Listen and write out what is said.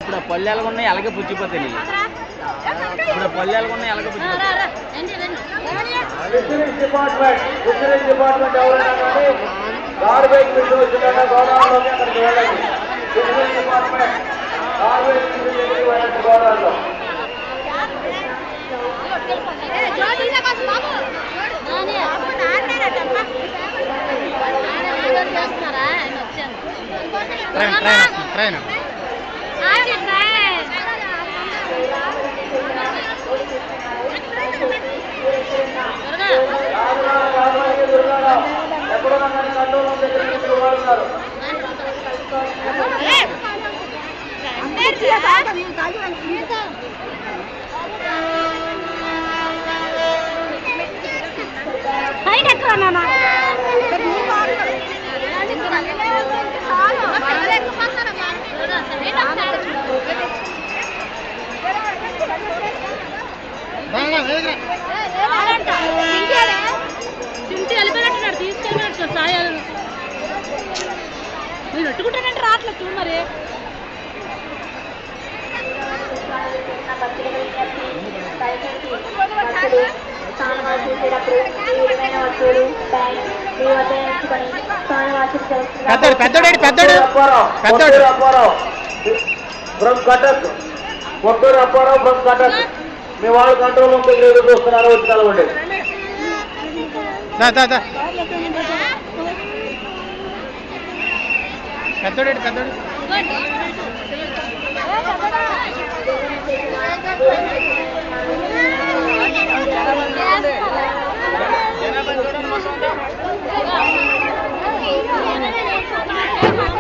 ఇప్పుడు ఆ పళ్ళు ఎలాగున్నాయి అలాగే పుచ్చిపోతాయి నీళ్ళు. ఇప్పుడు ఆ పళ్ళు ఎలాగున్నాయి అలాగే పుచ్చిపోతాయి. డిపార్ట్మెంట్ ఎవరైనా కానీ గార్బేజ్ బిల్లు వచ్చిందంటే గోదావరిలోకి అక్కడికి వెళ్ళండి. డిపార్ట్మెంట్ గార్బేజ్ బిల్లు దగ్గరికి వెళ్ళండి గోదావరిలో. ట్రైన్ ఎక్కడున్నా కానీ కంట్రోల్ దగ్గరికి వాడుతున్నారు. చింటి వెళ్ళిపోయినట్టున్నాడు, తీసుకెళ్ళినట్టు సాయాలు నేను పెట్టుకుంటానంటే రావట్లేదు చూడు మరి. పెద్దోడు పెద్దోడు పెద్దోడు పెద్దోడు అప్పారావు ఫ్రమ్ కటక్. పొట్టూరు అప్పారావు ఫ్రమ్ కటక్. మీ వాళ్ళు కంట్రోల్ రూమ్ దగ్గర ఎదురు చూస్తున్నారు, వచ్చి కలవండి. పెద్దోడు పెద్దోడు